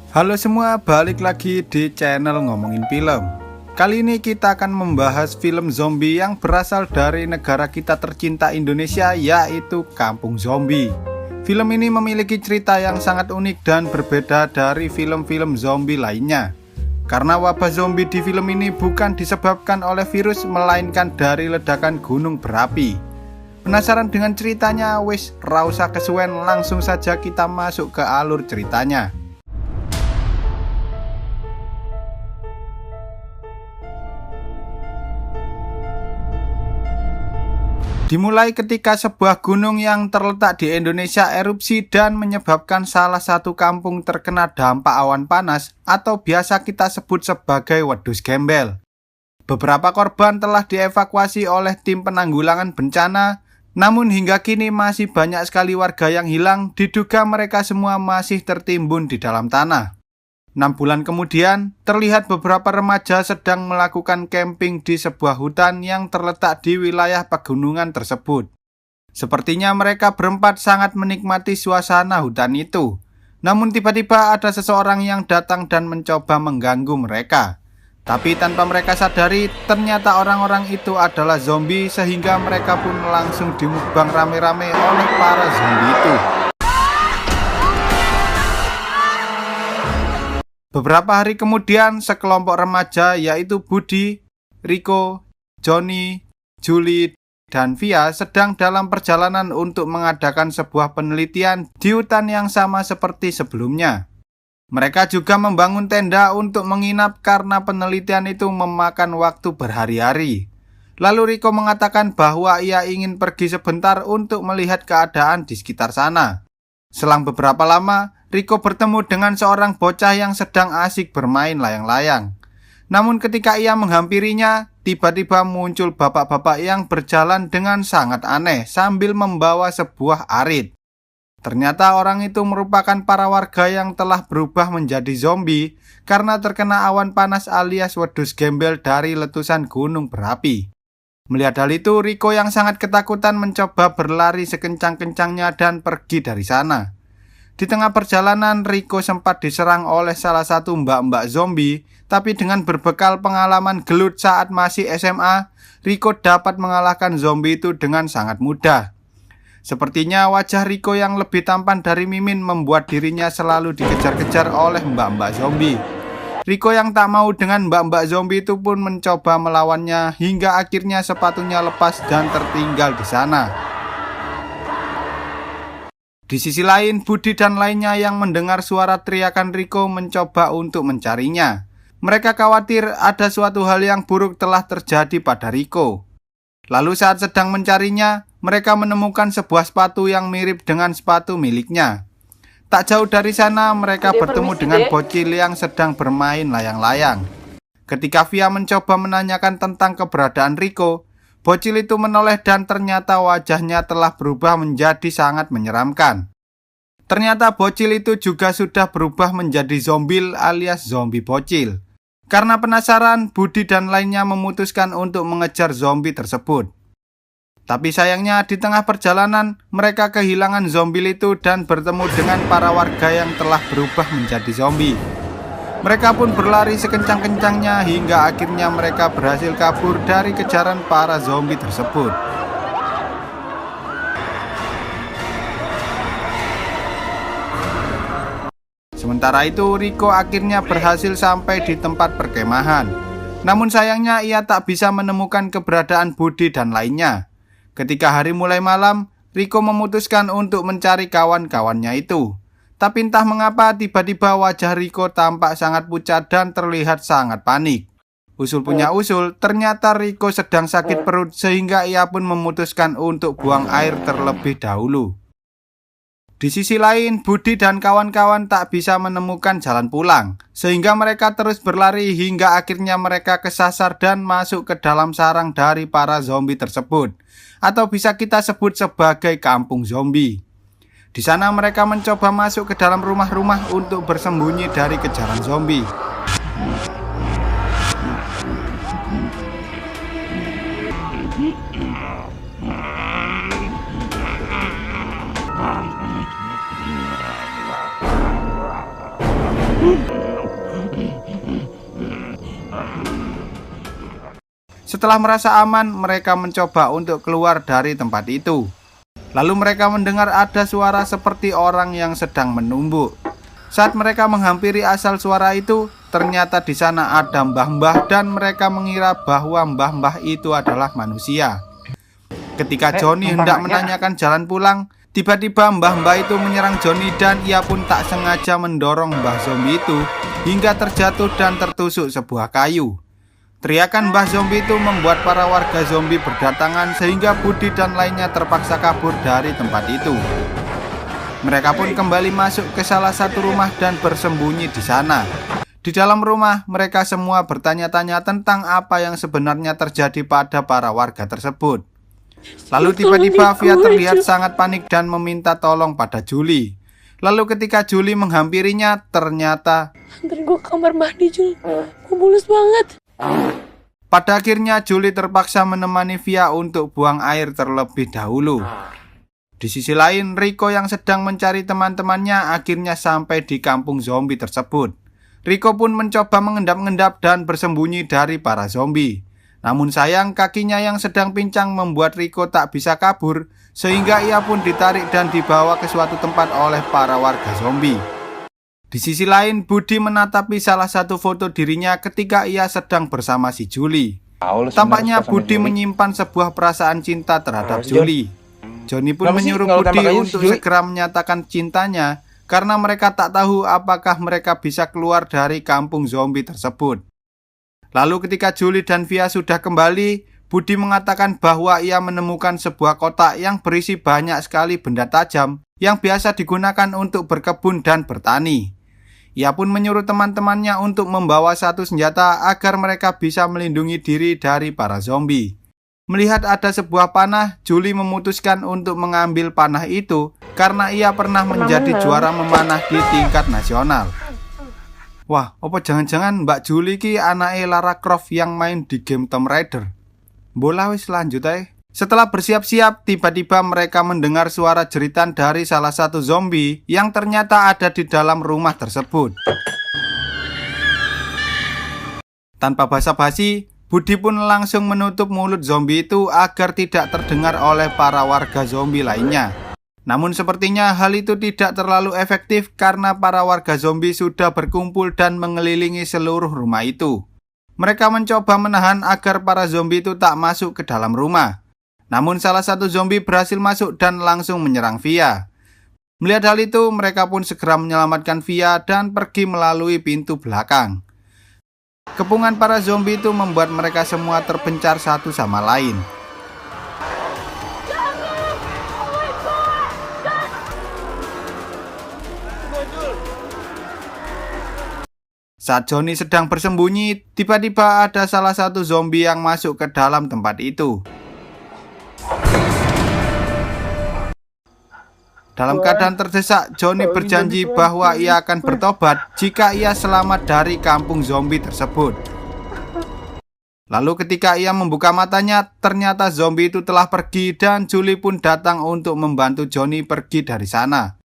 Halo semua, balik lagi di channel Ngomongin Film. Kali ini kita akan membahas film zombie yang berasal dari negara kita tercinta Indonesia, yaitu Kampung Zombie. Film ini memiliki cerita yang sangat unik dan berbeda dari film-film zombie lainnya. Karena wabah zombie di film ini bukan disebabkan oleh virus, melainkan dari ledakan gunung berapi. Penasaran dengan ceritanya? Wis, ra usah kesuwen, langsung saja kita masuk ke alur ceritanya. Dimulai ketika sebuah gunung yang terletak di Indonesia erupsi dan menyebabkan salah satu kampung terkena dampak awan panas atau biasa kita sebut sebagai wedhus gembel. Beberapa korban telah dievakuasi oleh tim penanggulangan bencana, namun hingga kini masih banyak sekali warga yang hilang, diduga mereka semua masih tertimbun di dalam tanah. 6 bulan kemudian, terlihat beberapa remaja sedang melakukan camping di sebuah hutan yang terletak di wilayah pegunungan tersebut. Sepertinya mereka berempat sangat menikmati suasana hutan itu. Namun tiba-tiba ada seseorang yang datang dan mencoba mengganggu mereka. Tapi tanpa mereka sadari, ternyata orang-orang itu adalah zombie sehingga mereka pun langsung dimukbang rame-rame oleh para zombie itu. Beberapa hari kemudian, sekelompok remaja yaitu Budi, Riko, Joni, Juli, dan Via sedang dalam perjalanan untuk mengadakan sebuah penelitian di hutan yang sama seperti sebelumnya. Mereka juga membangun tenda untuk menginap karena penelitian itu memakan waktu berhari-hari. Lalu Riko mengatakan bahwa ia ingin pergi sebentar untuk melihat keadaan di sekitar sana. Selang beberapa lama, Riko bertemu dengan seorang bocah yang sedang asik bermain layang-layang. Namun ketika ia menghampirinya, tiba-tiba muncul bapak-bapak yang berjalan dengan sangat aneh sambil membawa sebuah arit. Ternyata orang itu merupakan para warga yang telah berubah menjadi zombie karena terkena awan panas alias wedhus gembel dari letusan gunung berapi. Melihat hal itu, Riko yang sangat ketakutan mencoba berlari sekencang-kencangnya dan pergi dari sana. Di tengah perjalanan, Riko sempat diserang oleh salah satu mbak-mbak zombie, tapi dengan berbekal pengalaman gelut saat masih SMA, Riko dapat mengalahkan zombie itu dengan sangat mudah. Sepertinya wajah Riko yang lebih tampan dari Mimin membuat dirinya selalu dikejar-kejar oleh mbak-mbak zombie. Riko yang tak mau dengan mbak-mbak zombie itu pun mencoba melawannya hingga akhirnya sepatunya lepas dan tertinggal di sana. Di sisi lain, Budi dan lainnya yang mendengar suara teriakan Riko mencoba untuk mencarinya. Mereka khawatir ada suatu hal yang buruk telah terjadi pada Riko. Lalu saat sedang mencarinya, mereka menemukan sebuah sepatu yang mirip dengan sepatu miliknya. Tak jauh dari sana, mereka bertemu dengan bocil yang sedang bermain layang-layang. Ketika Via mencoba menanyakan tentang keberadaan Riko, bocil itu menoleh dan ternyata wajahnya telah berubah menjadi sangat menyeramkan. Ternyata bocil itu juga sudah berubah menjadi zombie alias zombie bocil. Karena penasaran, Budi dan lainnya memutuskan untuk mengejar zombie tersebut. Tapi sayangnya di tengah perjalanan, mereka kehilangan zombie itu dan bertemu dengan para warga yang telah berubah menjadi zombie. Mereka pun berlari sekencang-kencangnya hingga akhirnya mereka berhasil kabur dari kejaran para zombie tersebut. Sementara itu, Riko akhirnya berhasil sampai di tempat perkemahan. Namun sayangnya ia tak bisa menemukan keberadaan Budi dan lainnya. Ketika hari mulai malam, Riko memutuskan untuk mencari kawan-kawannya itu. Tapi entah mengapa tiba-tiba wajah Riko tampak sangat pucat dan terlihat sangat panik. Usul punya usul, ternyata Riko sedang sakit perut sehingga ia pun memutuskan untuk buang air terlebih dahulu. Di sisi lain, Budi dan kawan-kawan tak bisa menemukan jalan pulang, sehingga mereka terus berlari hingga akhirnya mereka kesasar dan masuk ke dalam sarang dari para zombie tersebut, atau bisa kita sebut sebagai kampung zombie. Di sana mereka mencoba masuk ke dalam rumah-rumah untuk bersembunyi dari kejaran zombie. Setelah merasa aman, mereka mencoba untuk keluar dari tempat itu. Lalu mereka mendengar ada suara seperti orang yang sedang menumbuk. Saat mereka menghampiri asal suara itu, ternyata di sana ada mbah-mbah dan mereka mengira bahwa mbah-mbah itu adalah manusia. Ketika Johnny hendak menanyakan jalan pulang, tiba-tiba mbah-mbah itu menyerang Johnny dan ia pun tak sengaja mendorong mbah zombie itu hingga terjatuh dan tertusuk sebuah kayu. Teriakan mbah zombie itu membuat para warga zombie berdatangan sehingga Budi dan lainnya terpaksa kabur dari tempat itu. Mereka pun kembali masuk ke salah satu rumah dan bersembunyi di sana. Di dalam rumah, mereka semua bertanya-tanya tentang apa yang sebenarnya terjadi pada para warga tersebut. Lalu tiba-tiba Via terlihat sangat panik dan meminta tolong pada Julie. Lalu ketika Julie menghampirinya, ternyata anterin gue ke kamar mandi, Jul. Gue mulus banget. Pada akhirnya Julie terpaksa menemani Via untuk buang air terlebih dahulu. Di sisi lain, Rico yang sedang mencari teman-temannya akhirnya sampai di kampung zombie tersebut. Rico pun mencoba mengendap-endap dan bersembunyi dari para zombie. Namun sayang, kakinya yang sedang pincang membuat Rico tak bisa kabur, sehingga ia pun ditarik dan dibawa ke suatu tempat oleh para warga zombie. Di sisi lain, Budi menatapi salah satu foto dirinya ketika ia sedang bersama si Julie. Tampaknya Budi menyimpan sebuah perasaan cinta terhadap Julie. Johnny pun menyuruh Budi untuk segera menyatakan cintanya karena mereka tak tahu apakah mereka bisa keluar dari kampung zombie tersebut. Lalu ketika Julie dan Via sudah kembali, Budi mengatakan bahwa ia menemukan sebuah kotak yang berisi banyak sekali benda tajam yang biasa digunakan untuk berkebun dan bertani. Ia pun menyuruh teman-temannya untuk membawa satu senjata agar mereka bisa melindungi diri dari para zombie. Melihat ada sebuah panah, Julie memutuskan untuk mengambil panah itu karena ia pernah menjadi juara memanah di tingkat nasional. Wah, apa jangan-jangan Mbak Julie ki anake Lara Croft yang main di game Tomb Raider? Bola wis lanjut aja. Setelah bersiap-siap, tiba-tiba mereka mendengar suara jeritan dari salah satu zombie yang ternyata ada di dalam rumah tersebut. Tanpa basa-basi, Budi pun langsung menutup mulut zombie itu agar tidak terdengar oleh para warga zombie lainnya. Namun sepertinya hal itu tidak terlalu efektif karena para warga zombie sudah berkumpul dan mengelilingi seluruh rumah itu. Mereka mencoba menahan agar para zombie itu tak masuk ke dalam rumah. Namun salah satu zombie berhasil masuk dan langsung menyerang Via. Melihat hal itu, mereka pun segera menyelamatkan Via dan pergi melalui pintu belakang. Kepungan para zombie itu membuat mereka semua terpencar satu sama lain. Saat Johnny sedang bersembunyi, tiba-tiba ada salah satu zombie yang masuk ke dalam tempat itu. Dalam keadaan terdesak, Johnny berjanji bahwa ia akan bertobat jika ia selamat dari kampung zombie tersebut. Lalu ketika ia membuka matanya, ternyata zombie itu telah pergi dan Julie pun datang untuk membantu Johnny pergi dari sana.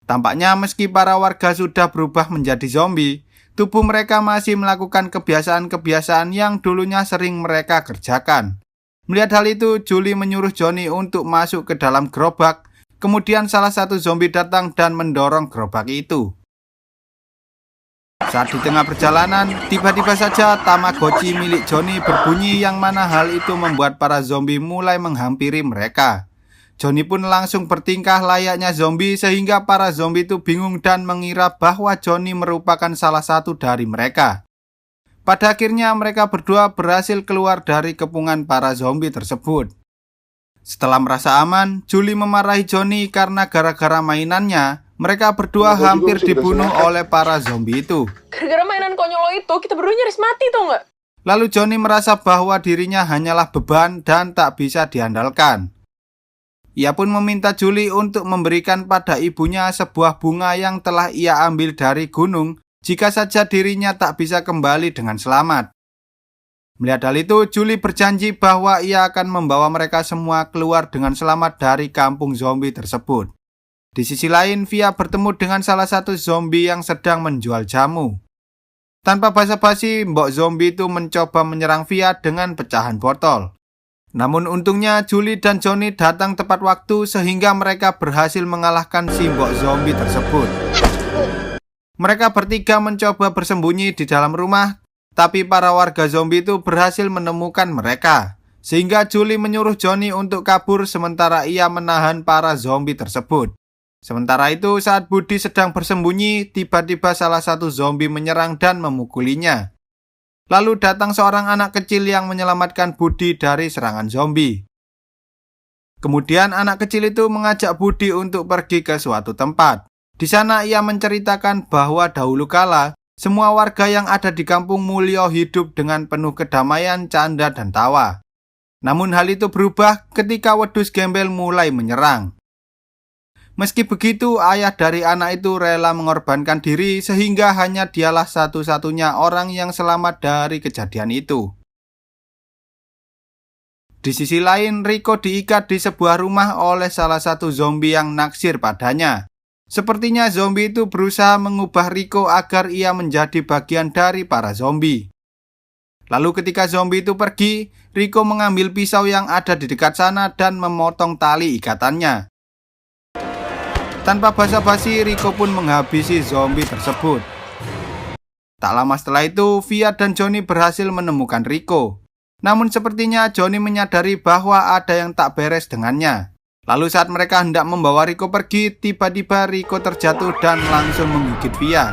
Tampaknya meski para warga sudah berubah menjadi zombie, tubuh mereka masih melakukan kebiasaan-kebiasaan yang dulunya sering mereka kerjakan. Melihat hal itu, Julie menyuruh Johnny untuk masuk ke dalam gerobak. Kemudian salah satu zombie datang dan mendorong gerobak itu. Saat di tengah perjalanan, tiba-tiba saja Tamagotchi milik Johnny berbunyi yang mana hal itu membuat para zombie mulai menghampiri mereka. Johnny pun langsung bertingkah layaknya zombie sehingga para zombie itu bingung dan mengira bahwa Johnny merupakan salah satu dari mereka. Pada akhirnya mereka berdua berhasil keluar dari kepungan para zombie tersebut. Setelah merasa aman, Julie memarahi Johnny karena gara-gara mainannya, mereka berdua hampir dibunuh oleh para zombie itu. Gara-gara mainan konyol lo itu, kita berdua nyaris mati tau gak? Lalu Johnny merasa bahwa dirinya hanyalah beban dan tak bisa diandalkan. Ia pun meminta Julie untuk memberikan pada ibunya sebuah bunga yang telah ia ambil dari gunung jika saja dirinya tak bisa kembali dengan selamat. Melihat hal itu, Julie berjanji bahwa ia akan membawa mereka semua keluar dengan selamat dari kampung zombie tersebut. Di sisi lain, Via bertemu dengan salah satu zombie yang sedang menjual jamu. Tanpa basa-basi, Mbok Zombie itu mencoba menyerang Via dengan pecahan botol. Namun untungnya Julie dan Johnny datang tepat waktu sehingga mereka berhasil mengalahkan si Mbok Zombie tersebut. Mereka bertiga mencoba bersembunyi di dalam rumah, tapi para warga zombie itu berhasil menemukan mereka. Sehingga Julie menyuruh Johnny untuk kabur sementara ia menahan para zombie tersebut. Sementara itu saat Buddy sedang bersembunyi, tiba-tiba salah satu zombie menyerang dan memukulinya. Lalu datang seorang anak kecil yang menyelamatkan Buddy dari serangan zombie. Kemudian anak kecil itu mengajak Buddy untuk pergi ke suatu tempat. Di sana ia menceritakan bahwa dahulu kala, semua warga yang ada di kampung Mulyo hidup dengan penuh kedamaian, canda, dan tawa. Namun hal itu berubah ketika wedus gembel mulai menyerang. Meski begitu, ayah dari anak itu rela mengorbankan diri sehingga hanya dialah satu-satunya orang yang selamat dari kejadian itu. Di sisi lain, Rico diikat di sebuah rumah oleh salah satu zombie yang naksir padanya. Sepertinya zombie itu berusaha mengubah Rico agar ia menjadi bagian dari para zombie. Lalu ketika zombie itu pergi, Rico mengambil pisau yang ada di dekat sana dan memotong tali ikatannya. Tanpa basa-basi, Rico pun menghabisi zombie tersebut. Tak lama setelah itu, Via dan Johnny berhasil menemukan Rico. Namun sepertinya Johnny menyadari bahwa ada yang tak beres dengannya. Lalu saat mereka hendak membawa Rico pergi, tiba-tiba Rico terjatuh dan langsung menggigit Via.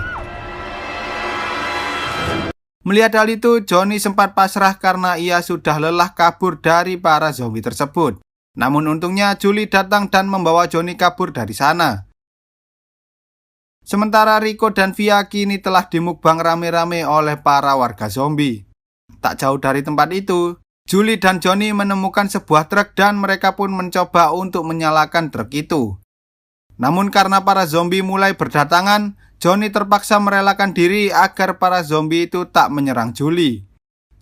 Melihat hal itu, Johnny sempat pasrah karena ia sudah lelah kabur dari para zombie tersebut. Namun untungnya Julie datang dan membawa Johnny kabur dari sana. Sementara Rico dan Via kini telah dimukbang rame-rame oleh para warga zombie. Tak jauh dari tempat itu, Julie dan Johnny menemukan sebuah truk dan mereka pun mencoba untuk menyalakan truk itu. Namun karena para zombie mulai berdatangan, Johnny terpaksa merelakan diri agar para zombie itu tak menyerang Julie.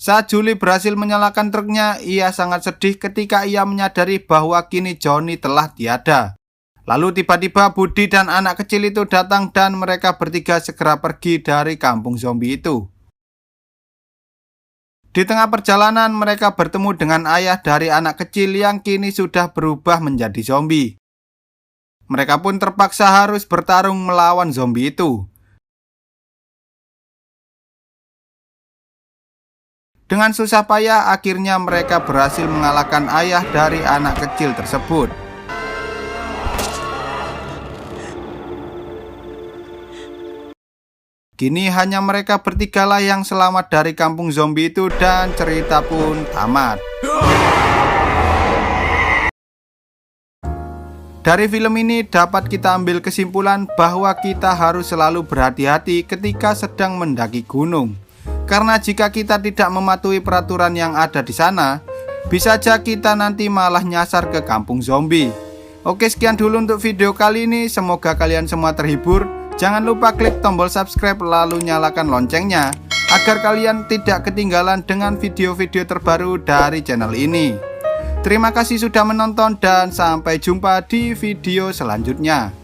Saat Julie berhasil menyalakan truknya, ia sangat sedih ketika ia menyadari bahwa kini Johnny telah tiada. Lalu tiba-tiba Buddy dan anak kecil itu datang dan mereka bertiga segera pergi dari kampung zombie itu. Di tengah perjalanan mereka bertemu dengan ayah dari anak kecil yang kini sudah berubah menjadi zombie. Mereka pun terpaksa harus bertarung melawan zombie itu. Dengan susah payah, akhirnya mereka berhasil mengalahkan ayah dari anak kecil tersebut. Kini hanya mereka bertigalah yang selamat dari kampung zombie itu dan cerita pun tamat. Dari film ini dapat kita ambil kesimpulan bahwa kita harus selalu berhati-hati ketika sedang mendaki gunung. Karena jika kita tidak mematuhi peraturan yang ada di sana, bisa saja kita nanti malah nyasar ke kampung zombie. Oke, sekian dulu untuk video kali ini. Semoga kalian semua terhibur. Jangan lupa klik tombol subscribe lalu nyalakan loncengnya agar kalian tidak ketinggalan dengan video-video terbaru dari channel ini. Terima kasih sudah menonton dan sampai jumpa di video selanjutnya.